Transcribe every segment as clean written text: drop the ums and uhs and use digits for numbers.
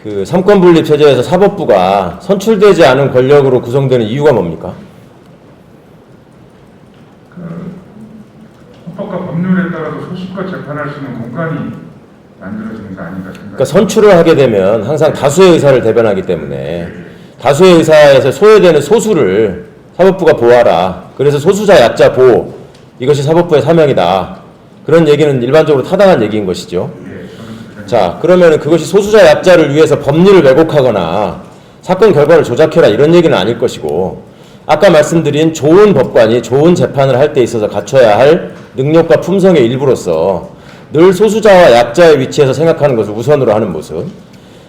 그 삼권분립 체제에서 사법부가 선출되지 않은 권력으로 구성되는 이유가 뭡니까? 헌법과 법률에 따라서 소식과 재판할 수 있는 공간이 만들어지는 거 아닌가 생각합니다. 그러니까 선출을 하게 되면 항상 다수의 의사를 대변하기 때문에 다수의 의사에서 소외되는 소수를 사법부가 보호하라. 그래서 소수자 약자 보호, 이것이 사법부의 사명이다. 그런 얘기는 일반적으로 타당한 얘기인 것이죠. 자, 그러면 그것이 소수자 약자를 위해서 법리를 왜곡하거나 사건 결과를 조작해라 이런 얘기는 아닐 것이고, 아까 말씀드린 좋은 법관이 좋은 재판을 할 때 있어서 갖춰야 할 능력과 품성의 일부로서 늘 소수자와 약자의 위치에서 생각하는 것을 우선으로 하는 모습,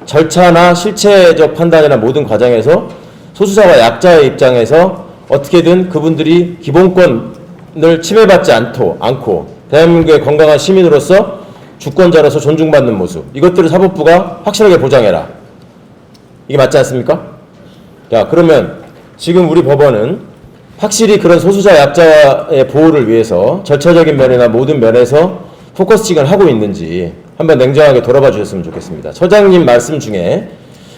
절차나 실체적 판단이나 모든 과정에서 소수자와 약자의 입장에서 어떻게든 그분들이 기본권을 침해받지 않고 대한민국의 건강한 시민으로서 주권자로서 존중받는 모습, 이것들을 사법부가 확실하게 보장해라. 이게 맞지 않습니까? 자, 그러면 지금 우리 법원은 확실히 그런 소수자 약자의 보호를 위해서 절차적인 면이나 모든 면에서 포커싱을 하고 있는지 한번 냉정하게 돌아봐 주셨으면 좋겠습니다. 처장님 말씀 중에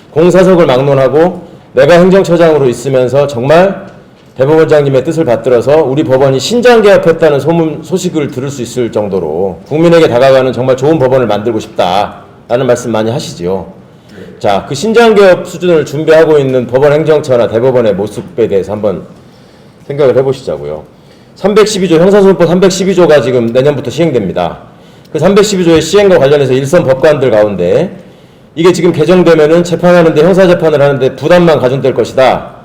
공사석을 막론하고 내가 행정처장으로 있으면서 정말 대법원장님의 뜻을 받들어서 우리 법원이 신장개혁했다는 소식을 들을 수 있을 정도로 국민에게 다가가는 정말 좋은 법원을 만들고 싶다라는 말씀 많이 하시지요. 자, 그 신장개혁 수준을 준비하고 있는 법원 행정처나 대법원의 모습에 대해서 한번 생각을 해보시자고요. 312조 형사소송법 312조가 지금 내년부터 시행됩니다. 그 312조의 시행과 관련해서 일선 법관들 가운데 이게 지금 개정되면은 재판하는데, 형사재판을 하는데 부담만 가중될 것이다.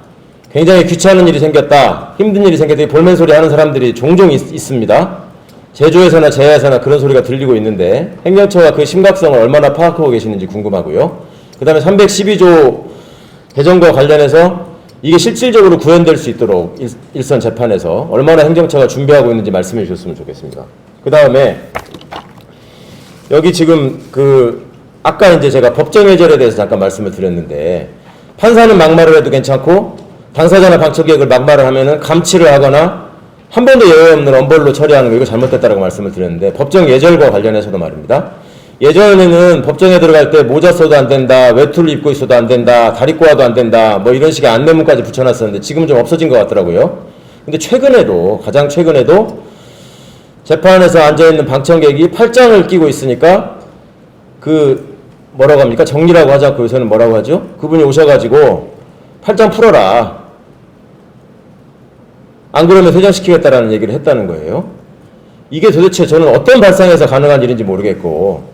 굉장히 귀찮은 일이 생겼다. 힘든 일이 생겼다. 볼멘소리 하는 사람들이 종종 있습니다. 제조에서나 제야에서나 그런 소리가 들리고 있는데 행정처가 그 심각성을 얼마나 파악하고 계시는지 궁금하고요. 그 다음에 312조 개정과 관련해서 이게 실질적으로 구현될 수 있도록 일선 재판에서 얼마나 행정처가 준비하고 있는지 말씀해 주셨으면 좋겠습니다. 그 다음에 여기 지금 아까 이제 제가 법정예절에 대해서 잠깐 말씀을 드렸는데, 판사는 막말을 해도 괜찮고 당사자나 방청객을 막말을 하면은 감치를 하거나 한 번도 예외 없는 엄벌로 처리하는 거, 이거 잘못됐다라고 말씀을 드렸는데, 법정예절과 관련해서도 말입니다. 예전에는 법정에 들어갈 때 모자 써도 안 된다, 외투를 입고 있어도 안 된다, 다리 꼬아도 안 된다, 뭐 이런 식의 안내문까지 붙여놨었는데 지금은 좀 없어진 것 같더라고요. 근데 가장 최근에도 재판에서 앉아있는 방청객이 팔짱을 끼고 있으니까 뭐라고 합니까? 정리라고 하지 않고 요새는 뭐라고 하죠? 그분이 오셔가지고 팔짱 풀어라. 안 그러면 퇴장시키겠다라는 얘기를 했다는 거예요. 이게 도대체 저는 어떤 발상에서 가능한 일인지 모르겠고,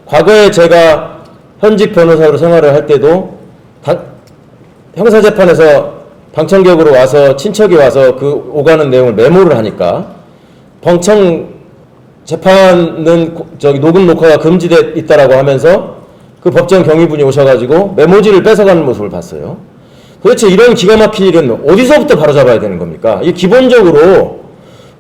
과거에 제가 현직 변호사로 생활을 할 때도 형사재판에서 방청객으로 와서 친척이 와서 그 오가는 내용을 메모를 하니까 방청 재판은 녹음 녹화가 금지돼 있다라고 하면서 그 법정 경위분이 오셔가지고 메모지를 뺏어가는 모습을 봤어요. 도대체 이런 기가 막힌 일은 어디서부터 바로잡아야 되는 겁니까? 이게 기본적으로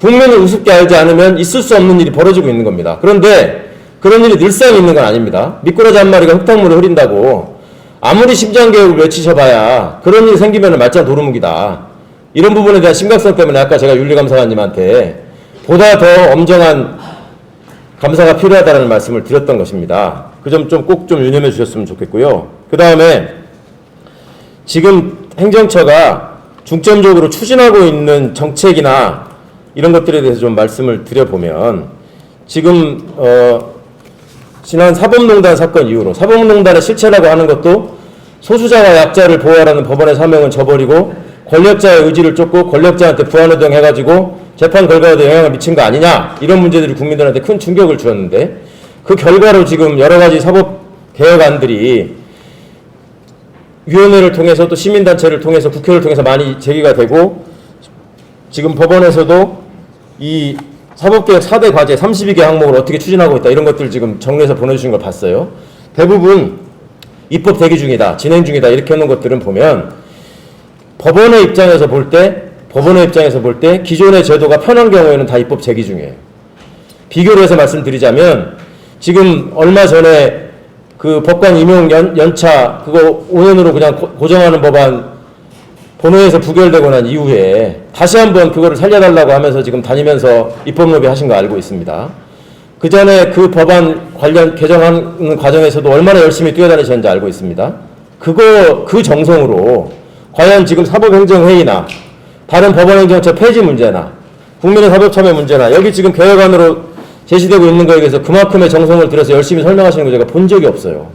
국민을 우습게 알지 않으면 있을 수 없는 일이 벌어지고 있는 겁니다. 그런데 그런 일이 늘상 있는 건 아닙니다. 미꾸라지 한 마리가 흙탕물을 흐린다고 아무리 심장개혁을 외치셔봐야 그런 일이 생기면 말짱 도루묵이다. 이런 부분에 대한 심각성 때문에 아까 제가 윤리감사관님한테 보다 더 엄정한 감사가 필요하다는 말씀을 드렸던 것입니다. 그 점 꼭 좀 유념해 주셨으면 좋겠고요. 그 다음에 지금 행정처가 중점적으로 추진하고 있는 정책이나 이런 것들에 대해서 좀 말씀을 드려보면, 지금 지난 사법농단 사건 이후로 사법농단의 실체라고 하는 것도 소수자와 약자를 보호하라는 법원의 사명은 저버리고 권력자의 의지를 쫓고 권력자한테 부안노동해가지고 재판 결과에도 영향을 미친 거 아니냐, 이런 문제들이 국민들한테 큰 충격을 주었는데, 그 결과로 지금 여러 가지 사법 개혁안들이 위원회를 통해서 또 시민단체를 통해서 국회를 통해서 많이 제기가 되고, 지금 법원에서도 이 사법개혁 4대 과제 32개 항목을 어떻게 추진하고 있다, 이런 것들 지금 정리해서 보내주신 걸 봤어요. 대부분 입법 대기 중이다, 진행 중이다, 이렇게 하는 것들은 보면 법원의 입장에서 볼 때 기존의 제도가 편한 경우에는 다 입법 제기 중이에요. 비교를 해서 말씀드리자면, 지금 얼마 전에 그 법관 임용 연차 그거 5년으로 그냥 고정하는 법안 본회의에서 부결되고 난 이후에 다시 한번 그거를 살려달라고 하면서 지금 다니면서 입법 로비 하신 거 알고 있습니다. 그 전에 그 법안 관련 개정하는 과정에서도 얼마나 열심히 뛰어다니셨는지 알고 있습니다. 그 정성으로 과연 지금 사법행정회의나 다른 법원행정처 폐지 문제나 국민의 사법참여 문제나 여기 지금 개혁안으로 제시되고 있는 거에 대해서 그만큼의 정성을 들여서 열심히 설명하시는 거 제가 본 적이 없어요.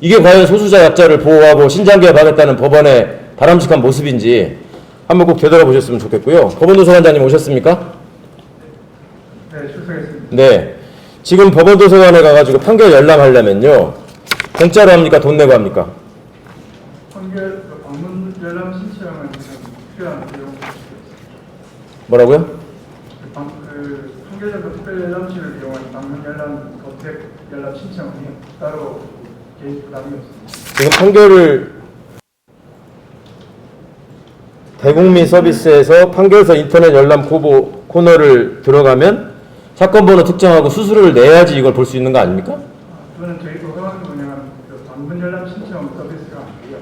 이게 과연 소수자 약자를 보호하고 신장개혁하겠다는 법원의 바람직한 모습인지 한번 꼭 되돌아보셨으면 좋겠고요. 법원도서관장님 오셨습니까? 네, 출석했습니다. 네. 지금 법원도서관에 가가지고 판결 열람하려면요. 공짜로 합니까? 돈 내고 합니까? 판결 방문 열람 신청은 지금 필요한 비용. 뭐라고요? 판결전도 특별 열람실을 이용한 방문 열람 거택 열람 신청은 따로 개인 부담이 없습니다. 지금 판결을 대국민 서비스에서 판결서 인터넷 열람 코너를 들어가면 사건 번호 특정하고 수수료를 내야지 이걸 볼 수 있는 거 아닙니까? 그거는 저희 도서관에서 운영하는 그 방문 열람 신청 서비스가 아니고요.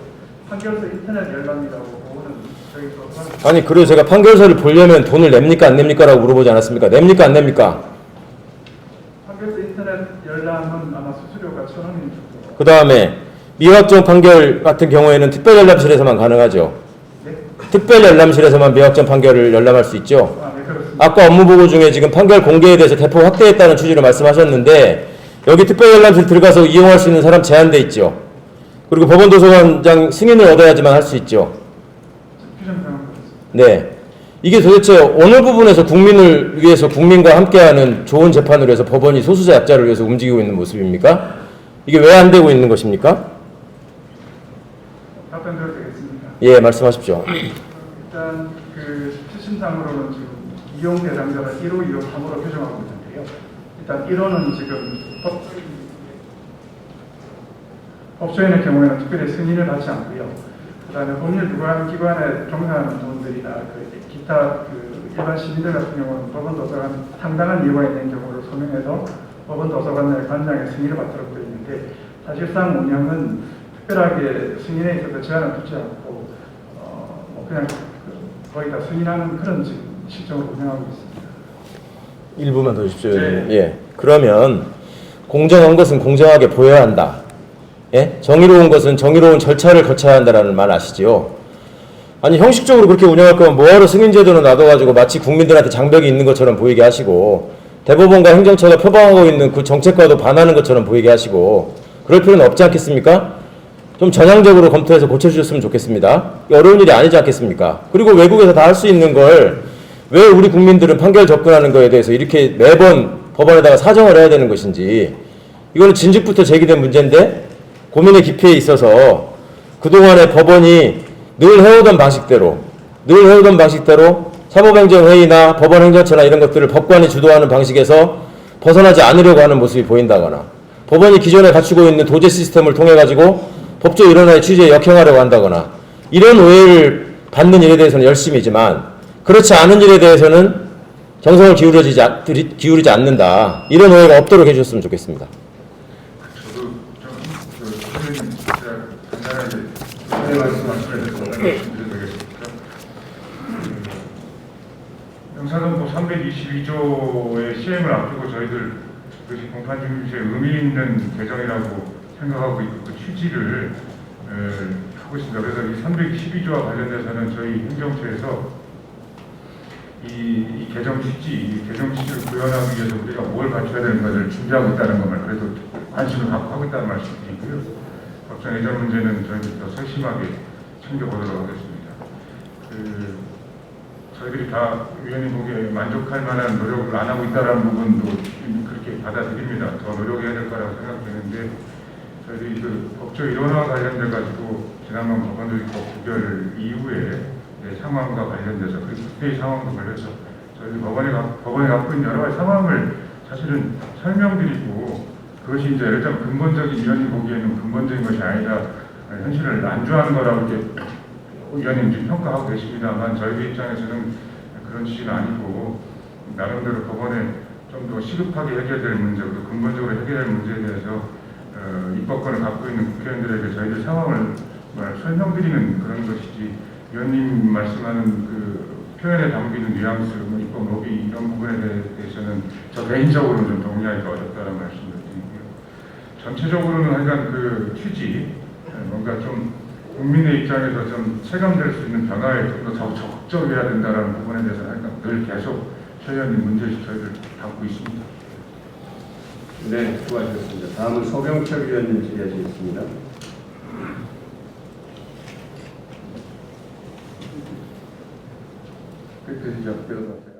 판결서 인터넷 열람이라고 그거는 저희 도서관. 아니 그리고 제가 판결서를 보려면 돈을 냅니까 안 냅니까? 라고 물어보지 않았습니까? 냅니까 안 냅니까? 판결서 인터넷 열람은 아마 수수료가 1,000원인 정도. 그 다음에 미확정 판결 같은 경우에는 특별열람실에서만 가능하죠. 네? 특별열람실에서만 미확정 판결을 열람할 수 있죠. 네, 그렇습니다. 아까 업무보고 중에 지금 판결 공개에 대해서 대폭 확대했다는 취지로 말씀하셨는데 여기 특별열람실 들어가서 이용할 수 있는 사람 제한돼 있죠. 그리고 법원도서관장 승인을 얻어야지만 할 수 있죠. 규정상은 그렇습니다. 네. 이게 도대체 어느 부분에서 국민을 위해서 국민과 함께하는 좋은 재판을 위해서 법원이 소수자 약자를 위해서 움직이고 있는 모습입니까? 이게 왜 안 되고 있는 것입니까? 답변 드려도 되겠습니까? 예, 말씀하십시오. 일단 그 수신상으로는 지금 이용 대상자를 1호, 2호, 3호로 규정하고 있는데요. 일단 1호는 지금 법조인의 경우에는 특별히 승인을 받지 않고요. 그다음에 법률 기관에 종사하는 분들이나 기타 일반 시민들 같은 경우는 법원 도서관 상당한 이유가 있는 경우를 소명해서 법원 도서관 관장의 승인을 받도록 되어 있는데 사실상 운영은 특별하게 승인에 있어서 제한을 두지 않고 그냥 거의 다 승인하는 그런 실정으로 운영하고 있습니다. 1부만 더 주십시오. 네. 예. 그러면 공정한 것은 공정하게 보여야 한다. 예? 정의로운 것은 정의로운 절차를 거쳐야 한다라는 말 아시지요? 아니 형식적으로 그렇게 운영할 거면 뭐하러 승인제도는 놔둬가지고 마치 국민들한테 장벽이 있는 것처럼 보이게 하시고 대법원과 행정처가 표방하고 있는 그 정책과도 반하는 것처럼 보이게 하시고 그럴 필요는 없지 않겠습니까? 좀 전향적으로 검토해서 고쳐주셨으면 좋겠습니다. 어려운 일이 아니지 않겠습니까? 그리고 외국에서 다 할 수 있는 걸 왜 우리 국민들은 판결 접근하는 거에 대해서 이렇게 매번 법원에다가 사정을 해야 되는 것인지 이거는 진즉부터 제기된 문제인데 고민의 깊이에 있어서 그동안의 법원이 늘 해오던 방식대로 사법행정회의나 법원행정처나 이런 것들을 법관이 주도하는 방식에서 벗어나지 않으려고 하는 모습이 보인다거나 법원이 기존에 갖추고 있는 도제 시스템을 통해 가지고 법조 일원의 취지에 역행하려고 한다거나 이런 오해를 받는 일에 대해서는 열심이지만 그렇지 않은 일에 대해서는 정성을 기울이지 않는다. 이런 오해가 없도록 해주셨으면 좋겠습니다. 저도 선생님 간단하게 말씀드리겠습니다. 형사정보 322조의 시행을 앞두고 저희들 그것이 공판중립에 의미 있는 개정이라고 생각하고 있고 그 취지를 하고 있습니다. 그래서 이 312조와 관련돼서는 저희 행정처에서 이 개정 취지를 구현하기 위해서 우리가 뭘 갖춰야 되는가를 준비하고 있다는 것만 그래도 관심을 갖고 하고 있다는 말씀드리고요. 법정 예전 문제는 저희부터 세심하게 챙겨보도록 하겠습니다. 저희들이 다 위원님 보기에 만족할 만한 노력을 안 하고 있다는 부분도 그렇게 받아들입니다. 더 노력해야 될 거라고 생각되는데 저희들이 그 법조 일원화 관련돼 가지고 지난번 법원도입법 부결 이후에 상황과 관련돼서 그리고 국회의 상황과 관련해서 저희 법원이 갖고 있는 여러 가지 상황을 사실은 설명드리고 그것이 이제 예를 들면 근본적인 위원님 보기에는 근본적인 것이 아니라 현실을 안주하는 거라고 이렇게 위원님 지금 평가하고 계십니다만 저희 입장에서는 그런 취지는 아니고 나름대로 법원에 좀 더 시급하게 해결될 문제, 또 근본적으로 해결될 문제에 대해서 입법권을 갖고 있는 국회의원들에게 저희들 상황을 설명드리는 그런 것이지 위원님 말씀하는 그 표현에 담기는 뉘앙스, 뭐 입법 로비 이런 부분에 대해서는 저 개인적으로는 좀 동의하기가 어렵다는 말씀을 드리고요. 전체적으로는 하여간 그 취지, 뭔가 좀 국민의 입장에서 좀 체감될 수 있는 변화에 좀 더 적극적이어야 된다는 부분에 대해서 하여간 늘 계속 최 의원님 문제의식 저희들 담고 있습니다. 네, 수고하셨습니다. 다음은 서병철 위원님 질의하시겠습니다. 끝까지 잡혀서